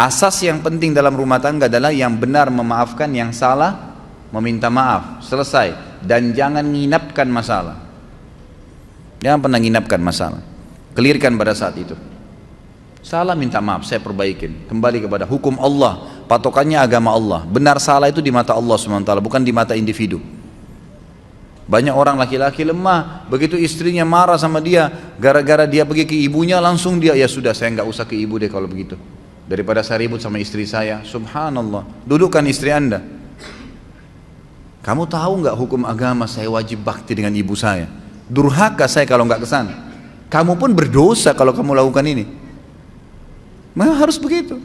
Asas yang penting dalam rumah tangga adalah yang benar memaafkan, yang salah meminta maaf, selesai. Dan jangan nginapkan masalah. Jangan pernah nginapkan masalah. Clearkan pada saat itu. Salah minta maaf, saya perbaikin. Kembali kepada hukum Allah, patokannya agama Allah. Benar salah itu di mata Allah SWT, bukan di mata individu. Banyak orang laki-laki lemah, begitu istrinya marah sama dia, gara-gara dia pergi ke ibunya, langsung dia, ya sudah saya nggak usah ke ibu deh kalau begitu. Daripada saya ribut sama istri saya. Subhanallah, dudukkan istri anda. Kamu tahu nggak hukum agama saya wajib bakti dengan ibu saya? Durhaka saya kalau nggak kesana. Kamu pun berdosa kalau kamu lakukan ini. Memang harus begitu.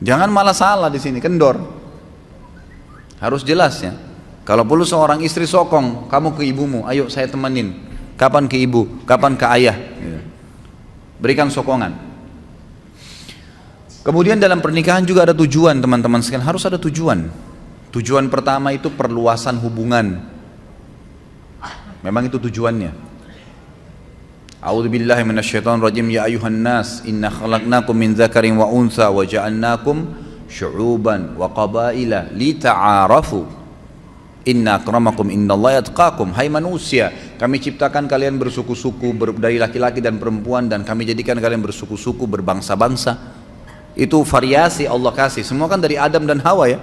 Jangan malah salah di sini, kendor. Harus jelas ya. Kalau perlu seorang istri sokong, kamu ke ibumu, ayo saya temenin. Kapan ke ibu, kapan ke ayah. Berikan sokongan. Kemudian dalam pernikahan juga ada tujuan teman-teman sekalian, harus ada tujuan. Tujuan pertama itu perluasan hubungan. Memang itu tujuannya. A'udzubillahi minasyaitonirrajim. Ya ayuhan nas, inna khalaqnakum min dzakarin wa untha wa ja'alnakum syu'uban wa qabaila lita'arafu. Inna akramakum innallaha yatqakum. Hai manusia, kami ciptakan kalian bersuku-suku dari laki-laki dan perempuan, dan kami jadikan kalian bersuku-suku, berbangsa-bangsa. Itu variasi Allah kasih. Semua kan dari Adam dan Hawa ya.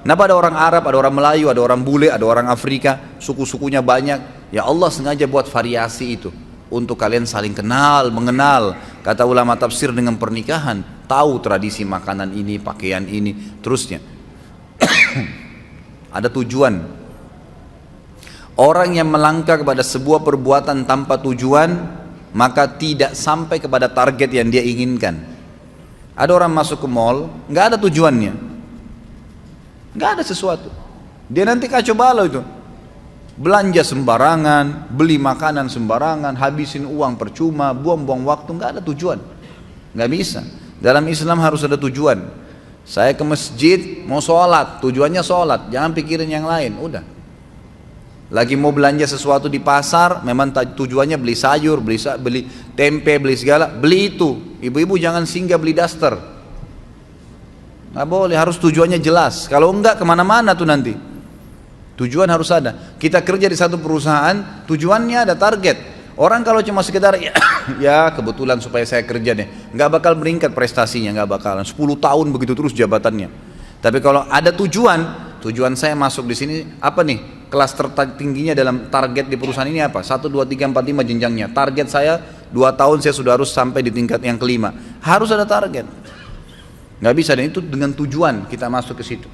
Kenapa ada orang Arab, ada orang Melayu, ada orang bule, ada orang Afrika, suku-sukunya banyak. Ya Allah sengaja buat variasi itu untuk kalian saling kenal, mengenal. Kata ulama tafsir, dengan pernikahan tahu tradisi makanan ini, pakaian ini, terusnya. Ada tujuan. Orang yang melangkah kepada sebuah perbuatan tanpa tujuan, maka tidak sampai kepada target yang dia inginkan. Ada orang masuk ke mall, nggak ada tujuannya, nggak ada sesuatu. Dia nanti kacau balau itu. Belanja sembarangan, beli makanan sembarangan, habisin uang percuma, buang-buang waktu, nggak ada tujuan. Nggak bisa. Dalam Islam harus ada tujuan. Saya ke masjid mau sholat, tujuannya sholat, jangan pikirin yang lain. Udah. Lagi mau belanja sesuatu di pasar, memang tujuannya beli sayur, beli tempe, beli segala, beli itu. Ibu-ibu jangan singgah beli daster. Nggak boleh, harus tujuannya jelas. Kalau enggak kemana-mana tuh nanti. Tujuan harus ada. Kita kerja di satu perusahaan, tujuannya ada target. Orang kalau cuma sekedar ya kebetulan supaya saya kerja deh, nggak bakal meningkat prestasinya, nggak bakalan. 10 tahun begitu terus jabatannya. Tapi kalau ada tujuan saya masuk di sini apa nih? Kelas tertingginya dalam target di perusahaan ini apa? 1, 2, 3, 4, 5 jenjangnya. Target saya 2 tahun saya sudah harus sampai di tingkat yang kelima. Harus ada target. Nggak bisa, dan itu dengan tujuan kita masuk ke situ.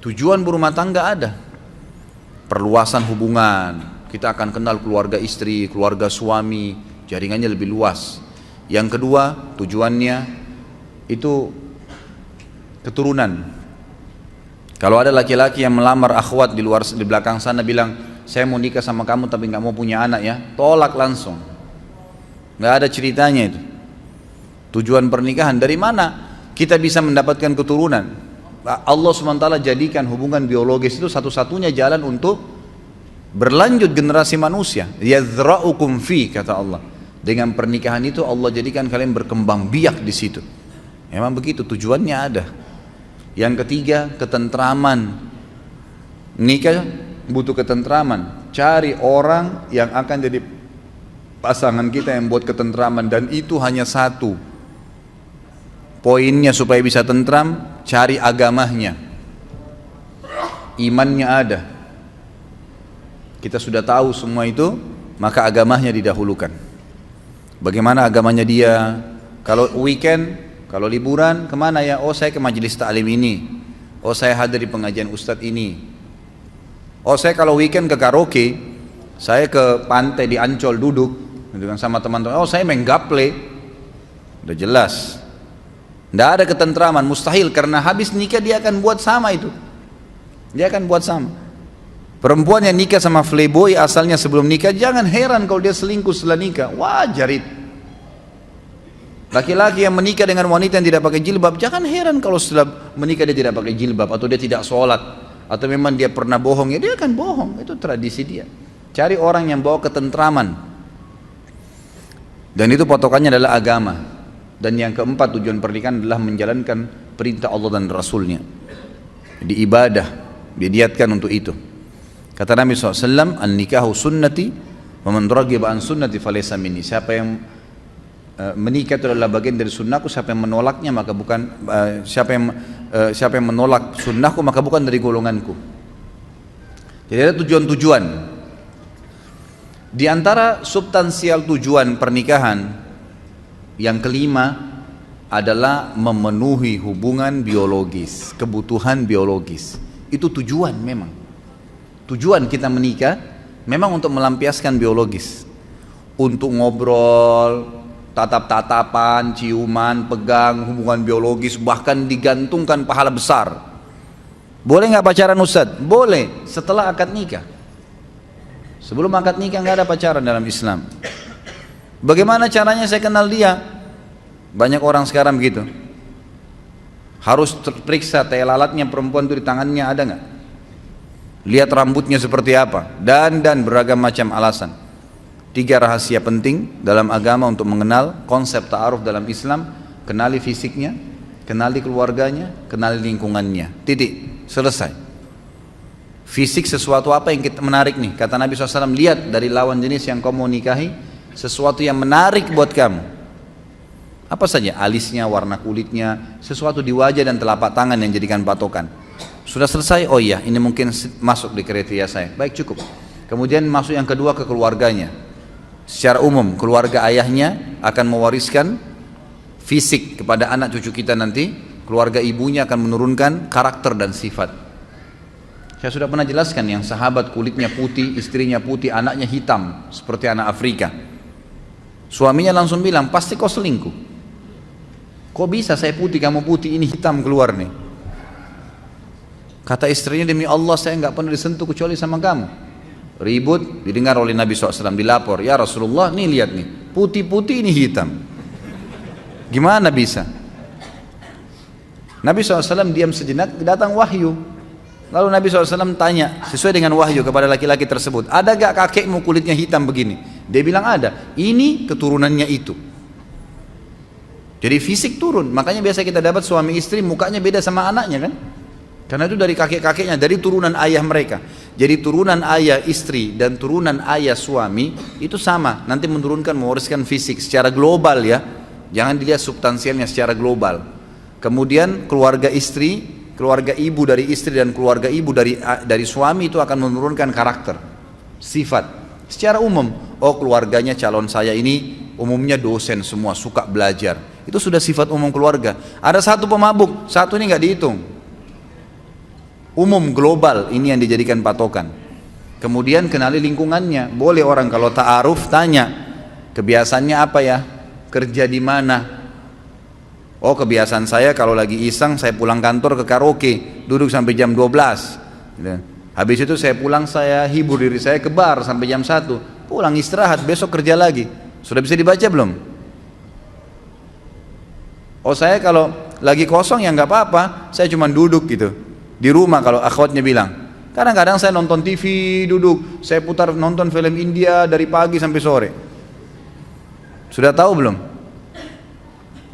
Tujuan berumah tangga ada. Perluasan hubungan. Kita akan kenal keluarga istri, keluarga suami, jaringannya lebih luas. Yang kedua, tujuannya itu keturunan. Kalau ada laki-laki yang melamar akhwat di belakang sana bilang, saya mau nikah sama kamu tapi nggak mau punya anak ya, tolak langsung. Nggak ada ceritanya itu. Tujuan pernikahan dari mana kita bisa mendapatkan keturunan? Allah SWT jadikan hubungan biologis itu satu-satunya jalan untuk berlanjut generasi manusia. Yazra'ukum fi, kata Allah. Dengan pernikahan itu Allah jadikan kalian berkembang biak di situ. Memang begitu, tujuannya ada. Yang ketiga, ketentraman. Nikah butuh ketentraman. Cari orang yang akan jadi pasangan kita yang buat ketentraman, dan itu hanya satu. Poinnya supaya bisa tentram, cari agamanya. Imannya ada. Kita sudah tahu semua itu, maka agamanya didahulukan. Bagaimana agamanya dia? Kalau weekend, kalau liburan, kemana ya? Oh saya ke majelis ta'lim ini. Oh saya hadir di pengajian ustadz ini. Oh saya kalau weekend ke karaoke, saya ke pantai di Ancol duduk dengan sama teman-teman. Oh saya main gaple. Udah jelas. Tidak ada ketentraman, mustahil, karena habis nikah dia akan buat sama itu. Dia akan buat sama. Perempuan yang nikah sama playboy asalnya sebelum nikah, jangan heran kalau dia selingkuh setelah nikah. Wajar itu. Laki-laki yang menikah dengan wanita yang tidak pakai jilbab, jangan heran kalau setelah menikah dia tidak pakai jilbab, atau dia tidak sholat, atau memang dia pernah bohong, ya dia akan bohong. Itu tradisi dia. Cari orang yang bawa ketentraman. Dan itu patokannya adalah agama. Dan yang keempat, tujuan pernikahan adalah menjalankan perintah Allah dan Rasulnya. Jadi ibadah, diniatkan untuk itu. Kata Nabi SAW, an-nikahu sunnati, wa man raghiba an sunnati falaysa minni. Siapa yang menikah itu adalah bagian dari sunnahku, siapa yang menolaknya maka bukan siapa yang menolak sunnahku maka bukan dari golonganku. Jadi ada tujuan-tujuan. Di antara substansial tujuan pernikahan yang kelima adalah memenuhi hubungan biologis, kebutuhan biologis. Itu tujuan memang. Tujuan kita menikah memang untuk melampiaskan biologis. Untuk ngobrol, tatap-tatapan, ciuman, pegang, hubungan biologis, bahkan digantungkan pahala besar. Boleh nggak pacaran Ustadz? Boleh, setelah akad nikah. Sebelum akad nikah nggak ada pacaran dalam Islam. Bagaimana caranya saya kenal dia? Banyak orang sekarang begitu. Harus terperiksa tai lalatnya perempuan itu di tangannya ada nggak? Lihat rambutnya seperti apa? Dan beragam macam alasan. 3 rahasia penting dalam agama untuk mengenal konsep ta'aruf dalam Islam. Kenali fisiknya, kenali keluarganya, kenali lingkungannya. Titik, selesai. Fisik sesuatu apa yang kita menarik nih? Kata Nabi SAW, lihat dari lawan jenis yang kau mau nikahi sesuatu yang menarik buat kamu. Apa saja? Alisnya, warna kulitnya, sesuatu di wajah dan telapak tangan yang jadikan patokan. Sudah selesai? Oh iya, ini mungkin masuk di kriteria saya. Baik, cukup. Kemudian masuk yang kedua ke keluarganya. Secara umum, keluarga ayahnya akan mewariskan fisik kepada anak cucu kita nanti. Keluarga ibunya akan menurunkan karakter dan sifat. Saya sudah pernah jelaskan yang sahabat kulitnya putih, istrinya putih, anaknya hitam seperti anak Afrika. Suaminya langsung bilang, pasti kau selingkuh. Kok bisa saya putih, kamu putih, ini hitam keluar nih. Kata istrinya, demi Allah saya nggak pernah disentuh kecuali sama kamu. Ribut, didengar oleh Nabi SAW, dilapor, ya Rasulullah, nih lihat nih, putih-putih ini hitam. Gimana bisa? Nabi SAW diam sejenak, datang wahyu. Lalu Nabi SAW tanya, sesuai dengan wahyu kepada laki-laki tersebut, ada gak kakekmu kulitnya hitam begini? Dia bilang ada, ini keturunannya itu. Jadi fisik turun, makanya biasa kita dapat suami istri mukanya beda sama anaknya kan? Karena itu dari kakek-kakeknya, dari turunan ayah mereka. Jadi turunan ayah istri dan turunan ayah suami itu sama, nanti menurunkan, mewariskan fisik secara global ya. Jangan dilihat substansialnya, secara global. Kemudian keluarga istri, keluarga ibu dari istri dan keluarga ibu dari suami itu akan menurunkan karakter, sifat. Secara umum, oh keluarganya calon saya ini umumnya dosen semua, suka belajar. Itu sudah sifat umum keluarga. Ada satu pemabuk, satu ini nggak dihitung. Umum global ini yang dijadikan patokan. Kemudian kenali lingkungannya. Boleh orang kalau ta'aruf tanya, kebiasaannya apa ya? Kerja di mana? Oh kebiasaan saya kalau lagi iseng saya pulang kantor ke karaoke, duduk sampai jam 12. Habis itu saya pulang, saya hibur diri saya ke bar sampai jam 1. Pulang istirahat, besok kerja lagi. Sudah bisa dibaca belum? Oh saya kalau lagi kosong ya nggak apa-apa, saya cuma duduk gitu. Di rumah kalau akhwatnya bilang. Kadang-kadang saya nonton TV, duduk, saya putar nonton film India dari pagi sampai sore. Sudah tahu belum?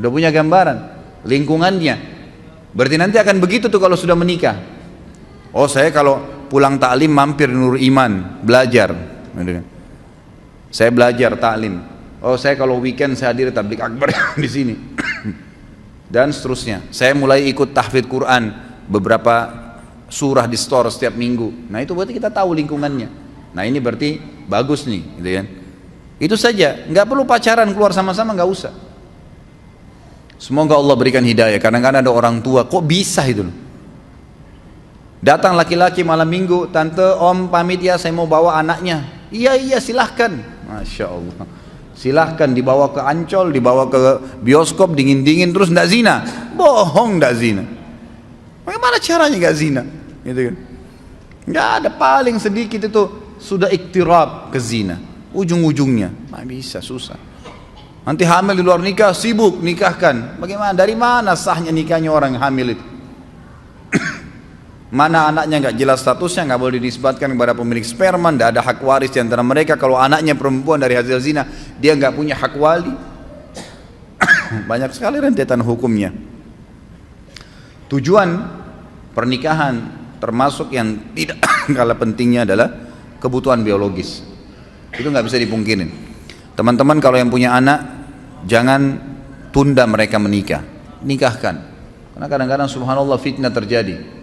Udah punya gambaran lingkungannya. Berarti nanti akan begitu tuh kalau sudah menikah. Oh saya kalau pulang taklim mampir Nur Iman belajar. Saya belajar taklim. Oh saya kalau weekend saya hadir tablik akbar di sini. Dan seterusnya. Saya mulai ikut tahfidz Quran, beberapa surah di store setiap minggu. Nah itu berarti kita tahu lingkungannya. Nah ini berarti bagus nih, gitu kan? Itu saja. Nggak perlu pacaran keluar sama-sama, nggak usah. Semoga Allah berikan hidayah. Kadang-kadang ada orang tua, kok bisa itu loh. Datang laki-laki malam minggu, tante, om pamit ya, saya mau bawa anaknya. Iya silahkan. Masya Allah. Silahkan dibawa ke Ancol, dibawa ke bioskop dingin-dingin terus ndak zina. Bohong, ndak zina. Bagaimana caranya nggak zina? Gitu kan? Nggak ada, paling sedikit itu sudah iktirab ke zina. Ujung-ujungnya, nggak bisa, susah. Nanti hamil di luar nikah, sibuk nikahkan. Bagaimana? Dari mana sahnya nikahnya orang hamil itu? Mana anaknya nggak jelas statusnya, nggak boleh dinisbatkan kepada pemilik sperma, nggak ada hak waris di antara mereka. Kalau anaknya perempuan dari hasil zina, dia nggak punya hak wali. Banyak sekali rentetan hukumnya. Tujuan pernikahan termasuk yang tidak kalah pentingnya adalah kebutuhan biologis. Itu nggak bisa dipungkirin. Teman-teman kalau yang punya anak, jangan tunda mereka menikah, nikahkan. Karena kadang-kadang subhanallah fitnah terjadi.